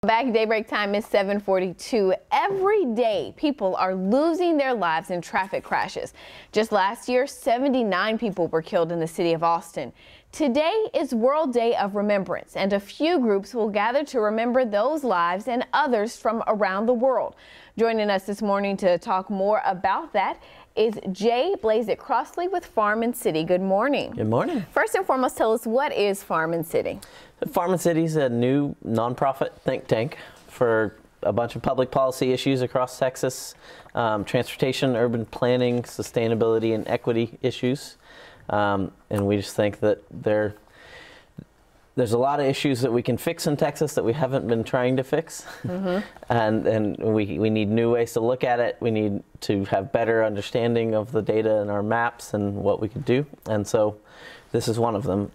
Back daybreak time is 7:42. Every day, people are losing their lives in traffic crashes. Just last year, 79 people were killed in the city of Austin. Today is World Day of Remembrance, and a few groups will gather to remember those lives and others from around the world. Joining us this morning to talk more about that is Jay Blaze at Crossley with Farm and City. Good morning. Good morning. First and foremost, tell us, what is Farm and City? Farm and City is a new nonprofit think tank for a bunch of public policy issues across Texas, transportation, urban planning, sustainability, and equity issues. And we just think that there's a lot of issues that we can fix in Texas that we haven't been trying to fix. And we need new ways to look at it. We need to have better understanding of the data in our maps and what we could do. And so this is one of them.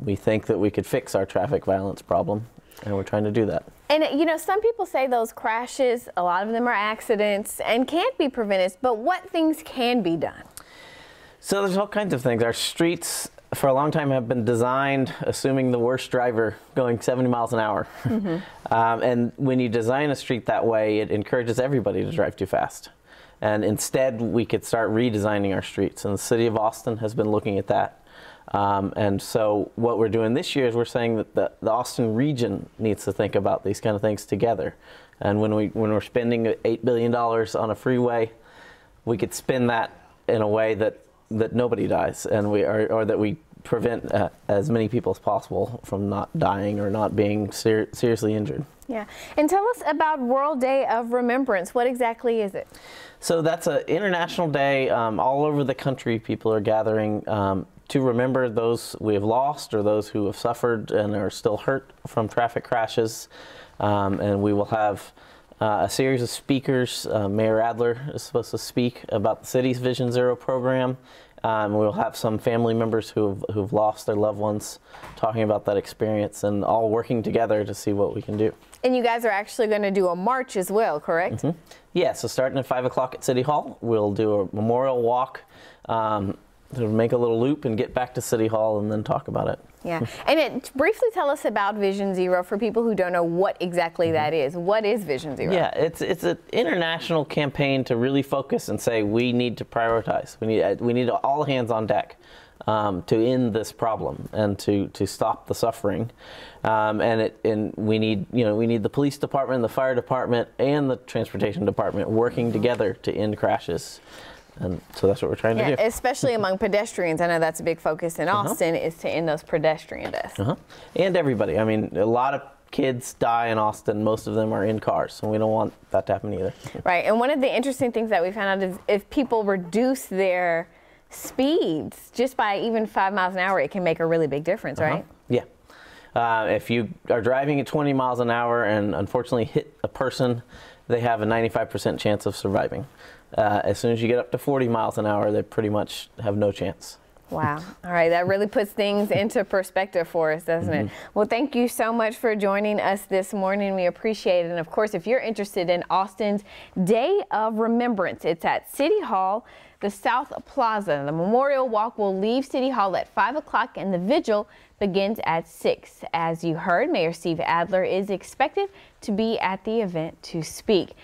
We think that we could fix our traffic violence problem, and we're trying to do that. And you know, some people say those crashes, a lot of them are accidents and can't be prevented, but what things can be done? So there's all kinds of things. Our streets for a long time have been designed assuming the worst driver going 70 miles an hour. And when you design a street that way, it encourages everybody to drive too fast. And instead, we could start redesigning our streets. And the city of Austin has been looking at that. And so what we're doing this year is we're saying that the Austin region needs to think about these kind of things together. And when we're spending $8 billion on a freeway, we could spend that in a way that nobody dies, and or that we prevent as many people as possible from not dying or not being seriously injured. Yeah, and tell us about World Day of Remembrance. What exactly is it? So that's an international day. All over the country, people are gathering to remember those we have lost or those who have suffered and are still hurt from traffic crashes. And we will have a series of speakers. Mayor Adler is supposed to speak about the city's Vision Zero program. We'll have some family members who've lost their loved ones talking about that experience and all working together to see what we can do. And you guys are actually going to do a march as well, correct? Yeah, so starting at 5 o'clock at City Hall, we'll do a memorial walk to make a little loop and get back to City Hall and then talk about it. Yeah, and briefly tell us about Vision Zero for people who don't know what exactly that is. What is Vision Zero? Yeah, it's an international campaign to really focus and say we need to prioritize. We need all hands on deck to end this problem and to stop the suffering. And we need the police department, the fire department, and the transportation department working together to end crashes. And so that's what we're trying to do. Especially among pedestrians. I know that's a big focus in Austin, is to end those pedestrian deaths. And everybody. I mean, a lot of kids die in Austin. Most of them are in cars, so we don't want that to happen either. Right. And one of the interesting things that we found out is if people reduce their speeds just by even 5 miles an hour, it can make a really big difference, right? Yeah. If you are driving at 20 miles an hour and unfortunately hit a person, they have a 95% chance of surviving. As soon as you get up to 40 miles an hour, they pretty much have no chance. Wow. All right. That really puts things into perspective for us, doesn't it? Well, thank you so much for joining us this morning. We appreciate it. And of course, if you're interested in Austin's Day of Remembrance, it's at City Hall, the South Plaza. The memorial walk will leave City Hall at 5 o'clock and the vigil begins at 6. As you heard, Mayor Steve Adler is expected to be at the event to speak.